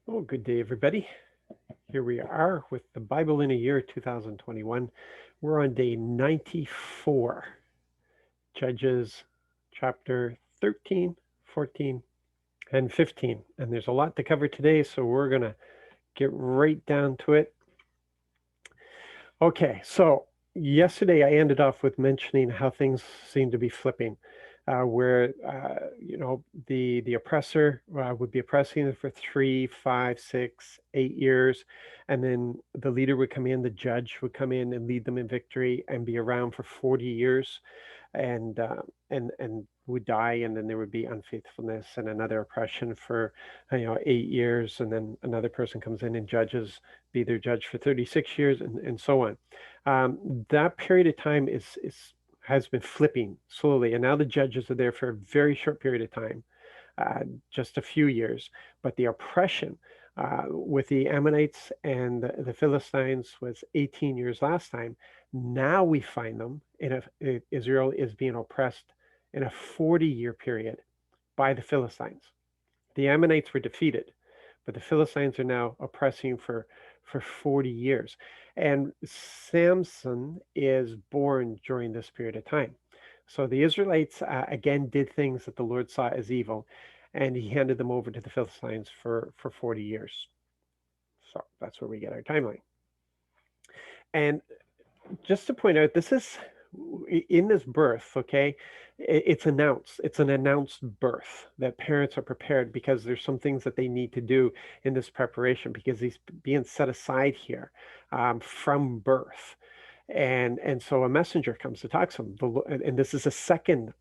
Oh, good day, everybody. Here we are with the Bible in a Year 2021. We're on day 94, Judges chapter 13, 14, and 15. And there's a lot to cover today, so we're going to get right down to it. Okay, so yesterday I ended off with mentioning how things seem to be flipping, where the oppressor would be oppressing for 3, 5, 6, 8 years, and then the leader would come in, the judge would come in and lead them in victory and be around for 40 years, and would die, and then there would be unfaithfulness and another oppression for 8 years, and then another person comes in and judges be their judge for 36 years, and so on. That period of time is has been flipping slowly, and now the judges are there for a very short period of time, just a few years. But the oppression with the Ammonites and the Philistines was 18 years last time. Now we find them Israel is being oppressed in a 40-year period by the Philistines. The Ammonites were defeated, but the Philistines are now oppressing for 40 years. And Samson is born during this period of time. So the Israelites again did things that the Lord saw as evil, and he handed them over to the Philistines for 40 years. So that's where we get our timeline. And just to point out, this is in this birth, okay? It's announced. It's an announced birth that parents are prepared because there's some things that they need to do in this preparation because he's being set aside here from birth. And so a messenger comes to talk to him. And this is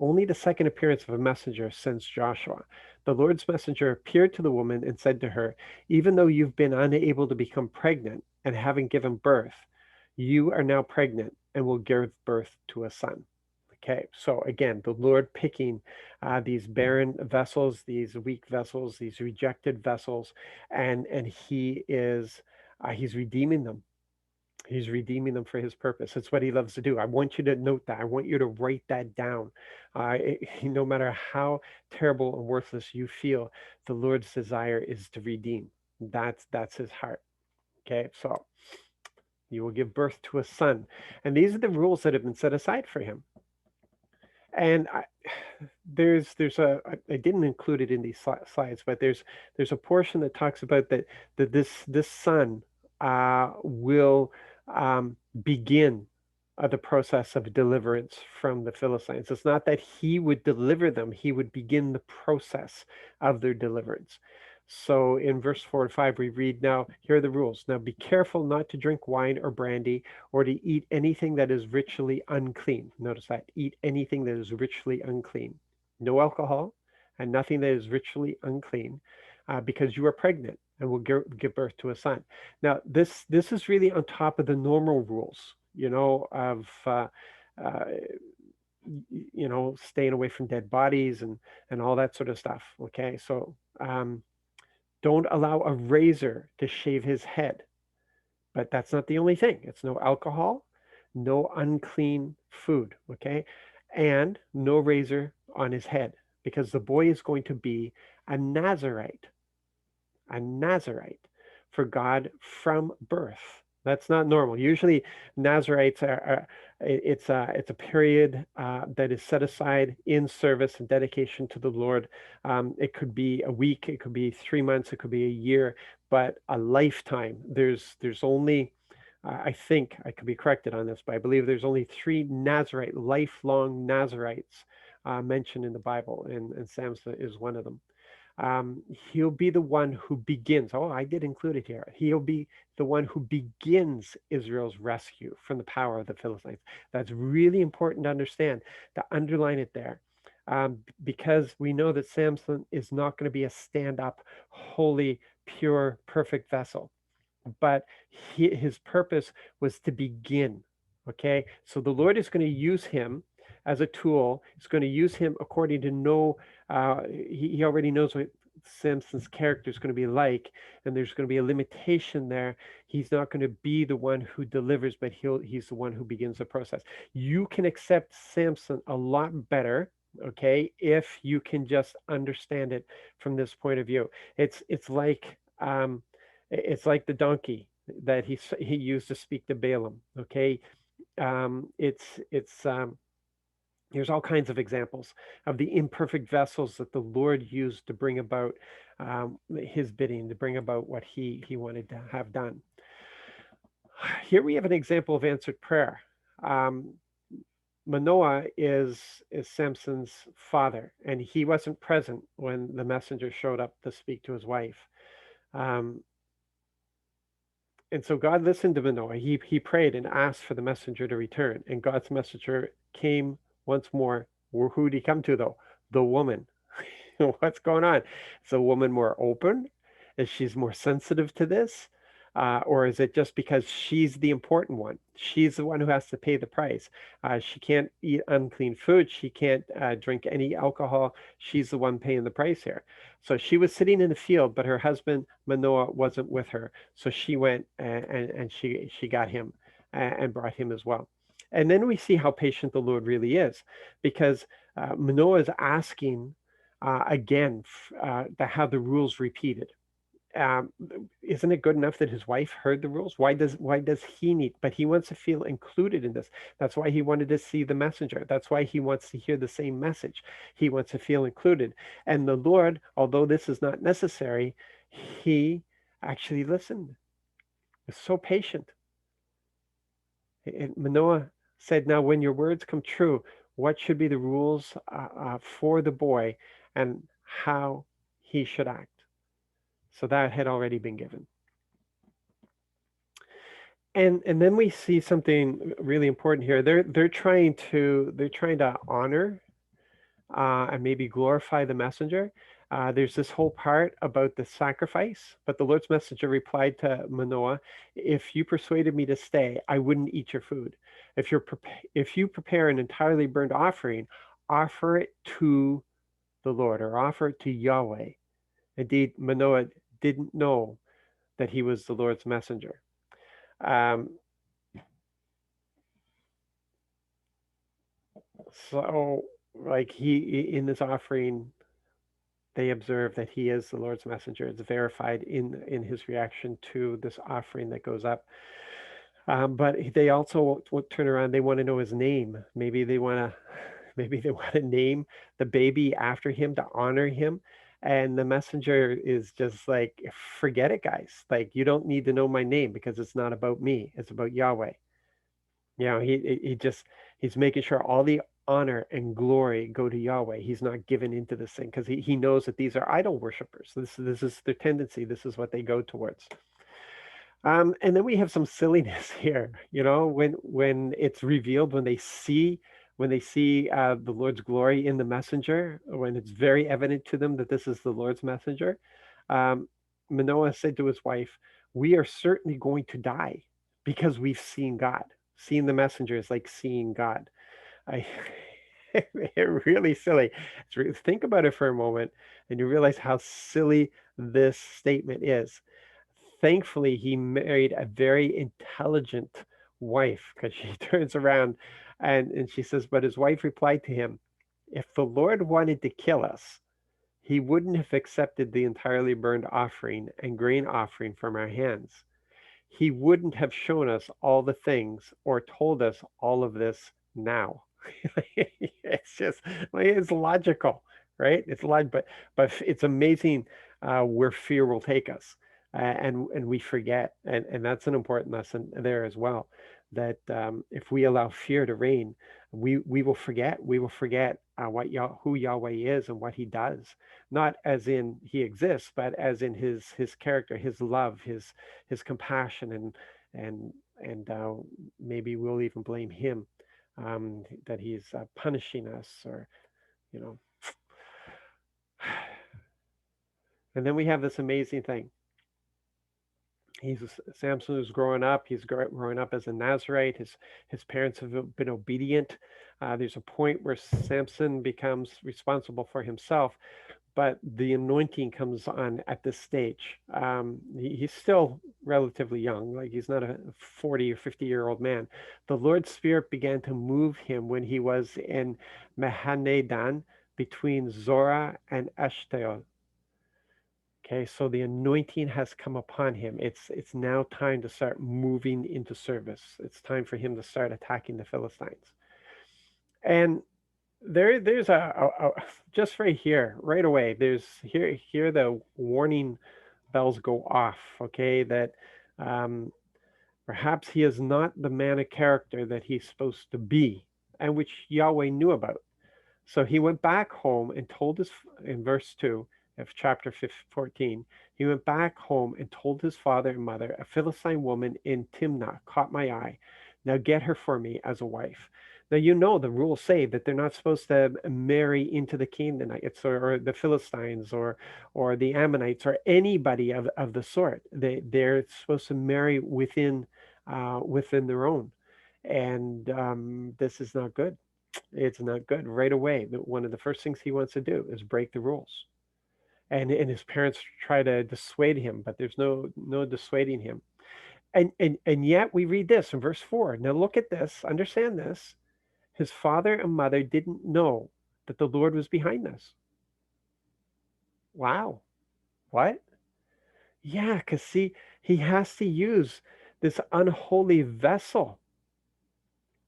only the second appearance of a messenger since Joshua. The Lord's messenger appeared to the woman and said to her, even though you've been unable to become pregnant and haven't given birth, you are now pregnant and will give birth to a son. Okay, so again, the Lord picking these barren vessels, these weak vessels, these rejected vessels, and he's redeeming them. He's redeeming them for his purpose. It's what he loves to do. I want you to note that. I want you to write that down. No matter how terrible and worthless you feel, the Lord's desire is to redeem. That's his heart. Okay, so you will give birth to a son. And these are the rules that have been set aside for him. And I didn't include it in these slides, but there's a portion that talks about that this son will begin the process of deliverance from the Philistines. It's not that he would deliver them; he would begin the process of their deliverance. So in verse 4 and 5, we read, now, here are the rules. Now be careful not to drink wine or brandy or to eat anything that is ritually unclean. Notice that, eat anything that is ritually unclean. No alcohol and nothing that is ritually unclean because you are pregnant and will give birth to a son. Now, this is really on top of the normal rules, of staying away from dead bodies and all that sort of stuff. Okay, so don't allow a razor to shave his head. But that's not the only thing. It's no alcohol, no unclean food, okay? And no razor on his head because the boy is going to be a Nazarite, a Nazarite for God from birth. That's not normal. Usually, Nazarites it's a period that is set aside in service and dedication to the Lord. It could be a week, it could be 3 months, it could be a year, but a lifetime. There's only I think I could be corrected on this, but I believe there's only three Nazarite, lifelong Nazarites mentioned in the Bible, and Samson is one of them. He'll be the one who begins. Oh, I did include it here. He'll be the one who begins Israel's rescue from the power of the Philistines. That's really important to understand, to underline it there. Because we know that Samson is not going to be a stand up, holy, pure, perfect vessel. But his purpose was to begin. Okay, so the Lord is going to use him as a tool. He's going to use him according to he already knows what Samson's character is going to be like, and there's going to be a limitation there. He's not going to be the one who delivers, but he's the one who begins the process. You can accept Samson a lot better, okay, if you can just understand it from this point of view. It's like Um, it's like the donkey that he used to speak to Balaam. Okay, it's there's all kinds of examples of the imperfect vessels that the Lord used to bring about His bidding, to bring about what He wanted to have done. Here we have an example of answered prayer. Um, Manoah is Samson's father, and he wasn't present when the messenger showed up to speak to his wife. Um, and so God listened to Manoah. He prayed and asked for the messenger to return, and God's messenger came once more. Who did he come to, though? The woman. What's going on? Is the woman more open? Is she's more sensitive to this? Or is it just because she's the important one? She's the one who has to pay the price. She can't eat unclean food. She can't drink any alcohol. She's the one paying the price here. So she was sitting in the field, but her husband Manoah wasn't with her. So she went and she got him and brought him as well. And then we see how patient the Lord really is, because Manoah is asking again to have the rules repeated. Um, isn't it good enough that his wife heard the rules? Why does he need? But he wants to feel included in this. That's why he wanted to see the messenger. That's why he wants to hear the same message. He wants to feel included. And the Lord, although this is not necessary, he actually listened. Was so patient. And Manoah said, "Now, when your words come true, what should be the rules for the boy and how he should act?" So that had already been given. And then we see something really important here. They're trying to honor and maybe glorify the messenger. There's this whole part about the sacrifice, but the Lord's messenger replied to Manoah, "If you persuaded me to stay, I wouldn't eat your food. If you prepare an entirely burnt offering, offer it to the Lord, or offer it to Yahweh." Indeed, Manoah didn't know that he was the Lord's messenger. Um, so, like, he in this offering, they observe that he is the Lord's messenger. It's verified in his reaction to this offering that goes up. But they also will turn around. They want to know his name. Maybe they want to name the baby after him to honor him. And the messenger is just like, "Forget it, guys. Like, you don't need to know my name because it's not about me. It's about Yahweh." He's making sure all the honor and glory go to Yahweh. He's not given into this thing because he knows that these are idol worshippers. This is their tendency. This is what they go towards. And then we have some silliness here, when it's revealed, when they see the Lord's glory in the messenger, when it's very evident to them that this is the Lord's messenger. Um, Manoah said to his wife, "We are certainly going to die because we've seen God." Seeing the messenger is like seeing God. I, really silly. Think about it for a moment, and you realize how silly this statement is. Thankfully, he married a very intelligent wife, because she turns around and she says, but his wife replied to him, "If the Lord wanted to kill us, he wouldn't have accepted the entirely burned offering and grain offering from our hands. He wouldn't have shown us all the things or told us all of this now." It's just like, it's logical, right? It's logical, but it's amazing where fear will take us, and we forget, and that's an important lesson there as well. That if we allow fear to reign, we will forget. We will forget who Yahweh is and what He does. Not as in He exists, but as in His character, His love, His compassion, and maybe we'll even blame Him that He's punishing us, or you know. And then we have this amazing thing. Samson is growing up. He's growing up as a Nazarite. His parents have been obedient. There's a point where Samson becomes responsible for himself, but the anointing comes on at this stage. He's still relatively young, like he's not a 40 or 50-year-old man. The Lord's Spirit began to move him when he was in Mahanadan, between Zorah and Eshtaol. Okay, so the anointing has come upon him. It's now time to start moving into service. It's time for him to start attacking the Philistines. And there's just right here, right away. There's here the warning bells go off. Okay, that um, perhaps he is not the man of character that he's supposed to be, and which Yahweh knew about. So he went back home and told his, in verse 2 of chapter 14, he went back home and told his father and mother, a Philistine woman in Timnah caught my eye. Now get her for me as a wife. Now, you know, the rules say that they're not supposed to marry into the Canaanites or the Philistines or the Ammonites or anybody of the sort. They're supposed to marry within their own. And this is not good. It's not good right away. One of the first things he wants to do is break the rules. And his parents try to dissuade him, but there's no dissuading him. And yet we read this in verse 4. Now look at this, understand this. His father and mother didn't know that the Lord was behind this. Wow. What? Yeah, because see, he has to use this unholy vessel.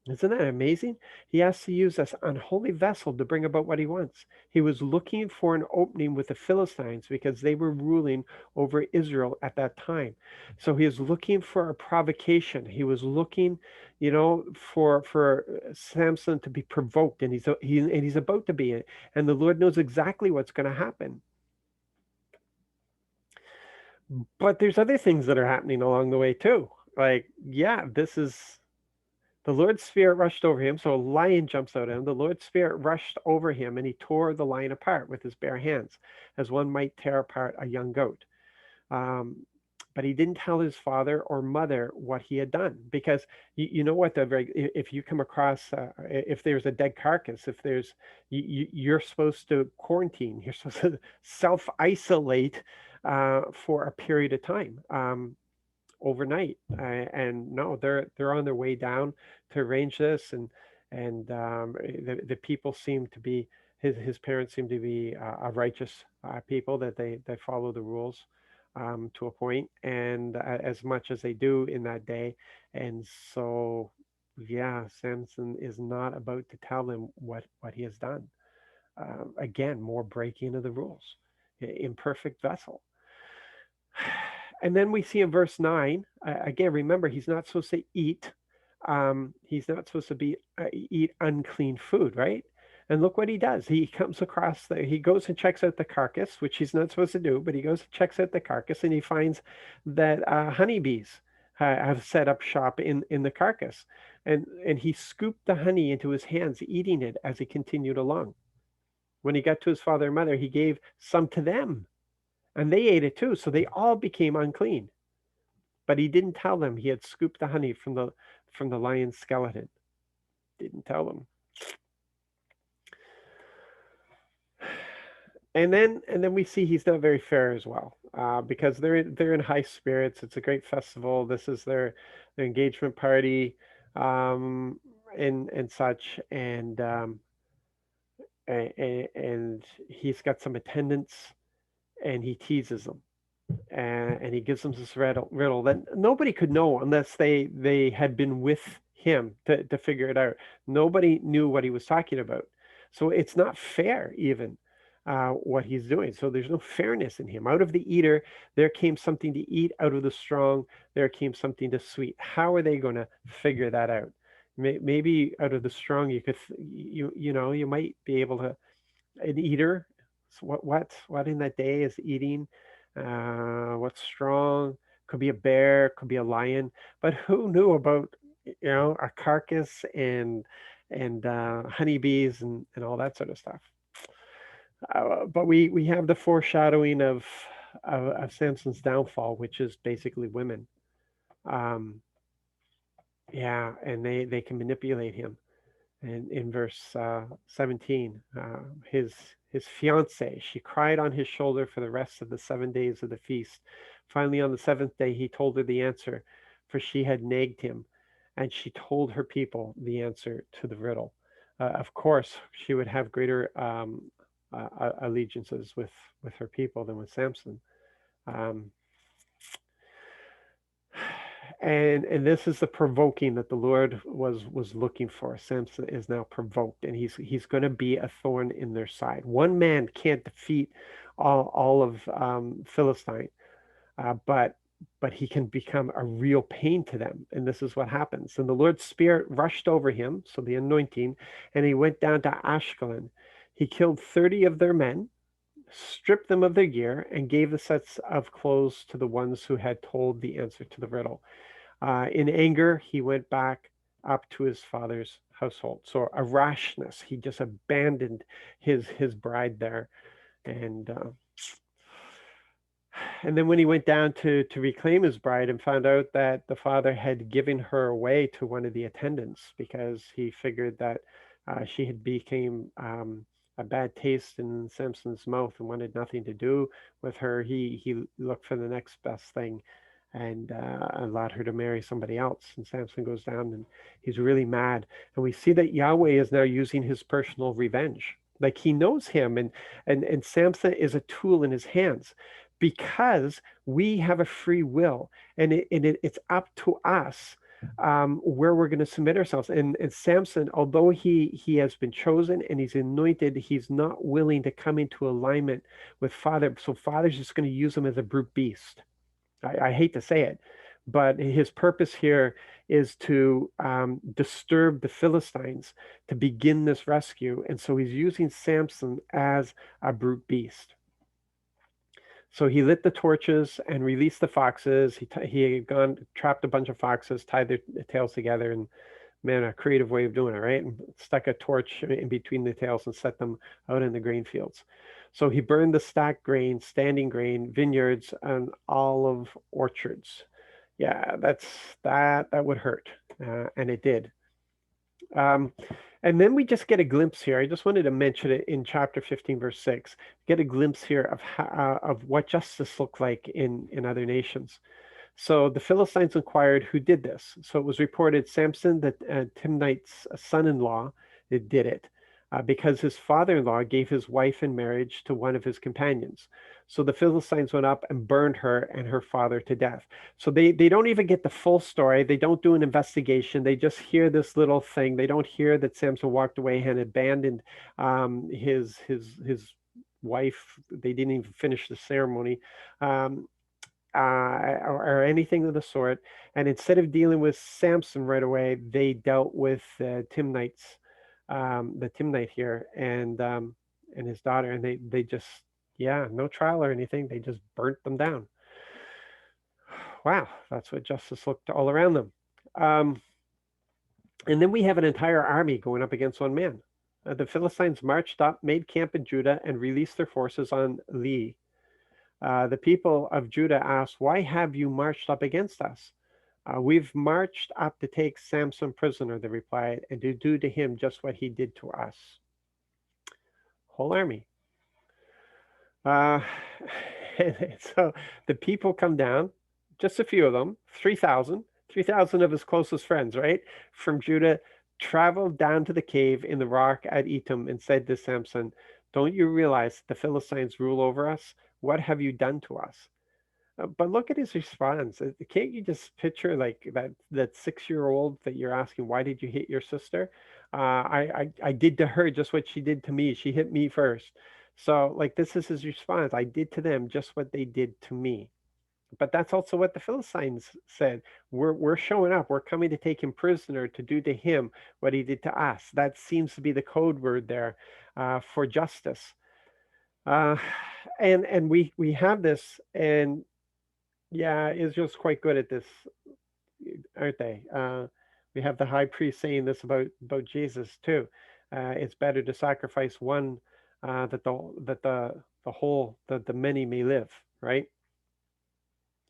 Isn't that amazing? He has to use this unholy vessel to bring about what he wants. He was looking for an opening with the Philistines because they were ruling over Israel at that time. So he was looking for a provocation. He was looking, for Samson to be provoked, and he's about to be, and the Lord knows exactly what's going to happen. But there's other things that are happening along the way too. Like, yeah, this is the Lord's Spirit rushed over him, so a lion jumps out at him. The Lord's Spirit rushed over him, and he tore the lion apart with his bare hands, as one might tear apart a young goat. Um, but he didn't tell his father or mother what he had done, because you know what, if you come across, if there's a dead carcass, if there's, you're supposed to quarantine, you're supposed to self-isolate for a period of time. Overnight. And no, they're on their way down to arrange this, and the people seem to be, his parents seem to be a righteous people, that they follow the rules to a point, and as much as they do in that day. And so, yeah, Samson is not about to tell them what he has done. Again, more breaking of the rules. Imperfect vessel. And then we see in verse 9, again, remember, he's not supposed to eat. He's not supposed to eat unclean food, right? And look what he does. He comes across he goes and checks out the carcass, which he's not supposed to do, but he goes and checks out the carcass, and he finds that honeybees have set up shop in the carcass. And he scooped the honey into his hands, eating it as he continued along. When he got to his father and mother, he gave some to them, and they ate it too, so they all became unclean. But he didn't tell them he had scooped the honey from the lion's skeleton. Didn't tell them. And then we see he's not very fair as well, because they're in high spirits. It's a great festival. This is their engagement party, um, and such, and he's got some attendants, and he teases them, and he gives them this riddle that nobody could know unless they had been with him to figure it out. Nobody knew what he was talking about. So it's not fair even, what he's doing. So there's no fairness in him. Out of the eater, there came something to eat. Out of the strong, there came something to sweet. How are they going to figure that out? Maybe out of the strong, you might be able to, an eater. So what in that day is eating? What's strong? Could be a bear, could be a lion, but who knew about a carcass and honeybees and all that sort of stuff. But we have the foreshadowing of Samson's downfall, which is basically women. Um, yeah, and they can manipulate him. And in verse 17, his fiancee, she cried on his shoulder for the rest of the 7 days of the feast. Finally, on the seventh day, he told her the answer, for she had nagged him, and she told her people the answer to the riddle. Of course, she would have greater allegiances with her people than with Samson. Um, and this is the provoking that the Lord was looking for. Samson is now provoked, and he's going to be a thorn in their side. One man can't defeat all of Philistine, but he can become a real pain to them. And this is what happens. And the Lord's Spirit rushed over him, so the anointing, and he went down to Ashkelon. He killed 30 of their men, stripped them of their gear, and gave the sets of clothes to the ones who had told the answer to the riddle. In anger, he went back up to his father's household. So a rashness. He just abandoned his bride there, and and then when he went down to reclaim his bride and found out that the father had given her away to one of the attendants because he figured that she had became a bad taste in Samson's mouth and wanted nothing to do with her, he looked for the next best thing and allowed her to marry somebody else. And Samson goes down and he's really mad. And we see that Yahweh is now using his personal revenge. Like he knows him, and Samson is a tool in his hands because we have a free will, and it's up to us where we're going to submit ourselves. And Samson, although he has been chosen and he's anointed, he's not willing to come into alignment with Father. So Father's just going to use him as a brute beast. I hate to say it, but his purpose here is to disturb the Philistines to begin this rescue. And so he's using Samson as a brute beast. So he lit the torches and released the foxes. He had gone trapped a bunch of foxes, tied their tails together, and man, a creative way of doing it, right? And stuck a torch in between the tails and set them out in the grain fields. So he burned the stacked grain, standing grain, vineyards, and olive orchards. Yeah, that would hurt, and it did. Um, and then we just get a glimpse here. I just wanted to mention it in chapter 15, verse 6. Get a glimpse here of of what justice looked like in other nations. So the Philistines inquired who did this. So it was reported Samson, the Timnite's son-in-law, did it because his father-in-law gave his wife in marriage to one of his companions. So the Philistines went up and burned her and her father to death. So they don't even get the full story. They don't do an investigation. They just hear this little thing. They don't hear that Samson walked away and abandoned his wife. They didn't even finish the ceremony. Or anything of the sort. And instead of dealing with Samson right away, they dealt with the Timnite here, and his daughter, and they just yeah, no trial or anything. They just burnt them down. Wow, that's what justice looked all around them. Um, and then we have an entire army going up against one man. The Philistines marched up, made camp in Judah, and released their forces on Lee. The people of Judah asked, "Why have you marched up against us?" "We've marched up to take Samson prisoner," they replied, "and to do to him just what he did to us." Whole army. Uh, so the people come down, just a few of them, 3,000, 3,000 of his closest friends, right? From Judah, traveled down to the cave in the rock at Etam and said to Samson, "Don't you realize the Philistines rule over us? What have you done to us?" But look at his response. Can't you just picture like that 6-year-old that you're asking, "Why did you hit your sister?" I did to her just what she did to me. She hit me first. So like this is his response. I did to them just what they did to me. But that's also what the Philistines said. We're showing up. We're coming to take him prisoner to do to him what he did to us. That seems to be the code word there for justice. Uh, and we have this, and yeah, Israel's quite good at this, aren't they? We have the high priest saying this about Jesus too. It's better to sacrifice one that the many may live, right?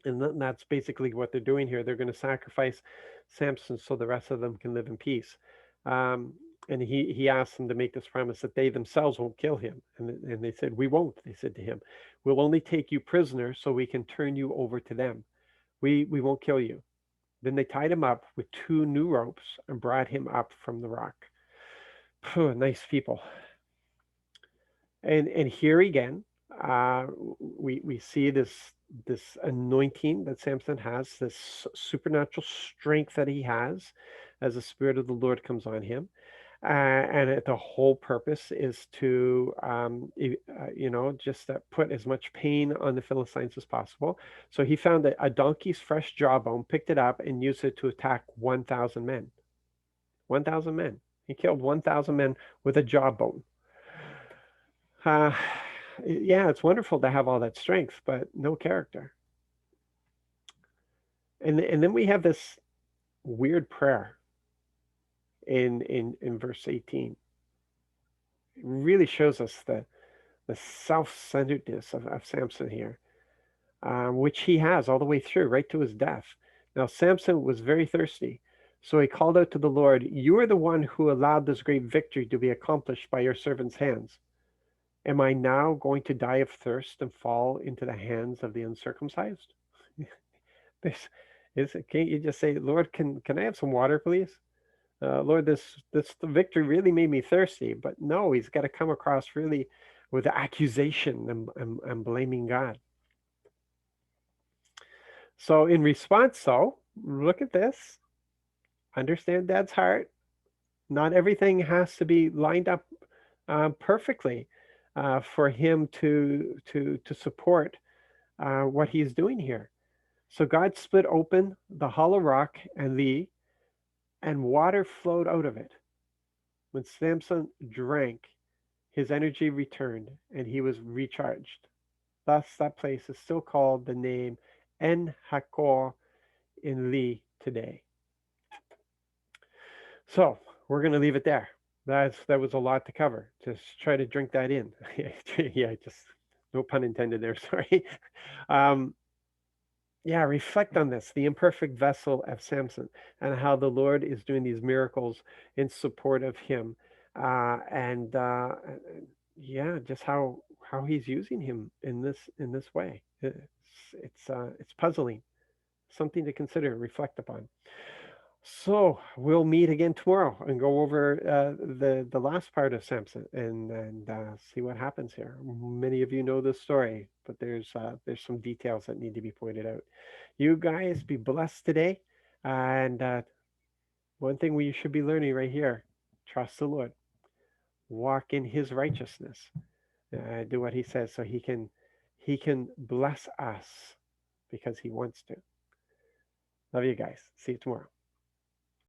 And that's basically what they're doing here. They're going to sacrifice Samson so the rest of them can live in peace. Um, and he asked them to make this promise that they themselves won't kill him. And they said, "We won't." They said to him, "We'll only take you prisoner so we can turn you over to them. We won't kill you." Then they tied him up with 2 new ropes and brought him up from the rock. Phew, nice people. And here again, we see this. this anointing that Samson has, this supernatural strength that he has as the Spirit of the Lord comes on him. The whole purpose is to, just put as much pain on the Philistines as possible. So he found a donkey's fresh jawbone, picked it up, and used it to attack 1,000 men. 1,000 men. He killed 1,000 men with a jawbone. Uh, yeah, it's wonderful to have all that strength, but no character. And then we have this weird prayer in verse 18. It really shows us the self-centeredness of Samson here, which he has all the way through, right to his death. Now, Samson was very thirsty, so he called out to the Lord, "You are the one who allowed this great victory to be accomplished by your servant's hands. Am I now going to die of thirst and fall into the hands of the uncircumcised?" This can't you just say, "Lord, can I have some water, please? Lord, this victory really made me thirsty." But no, he's got to come across really with accusation and blaming God. So in response, though, look at this. Understand Dad's heart. Not everything has to be lined up perfectly for him to support what he's doing here. So God split open the hollow rock and water flowed out of it. When Samson drank, his energy returned and he was recharged. Thus, that place is still called the name En Hakor in Lee today. So we're going to leave it there. That was a lot to cover. Just try to drink that in. Yeah, just no pun intended there. Sorry. Um, yeah, reflect on this, the imperfect vessel of Samson, and how the Lord is doing these miracles in support of him, and yeah, just how He's using him in this way. It's puzzling, something to consider, reflect upon. So we'll meet again tomorrow and go over the last part of Samson and see what happens here. Many of you know this story, but there's some details that need to be pointed out. You guys be blessed today, and one thing we should be learning right here: trust the Lord, walk in His righteousness, do what He says, so He can bless us because He wants to. Love you guys. See you tomorrow.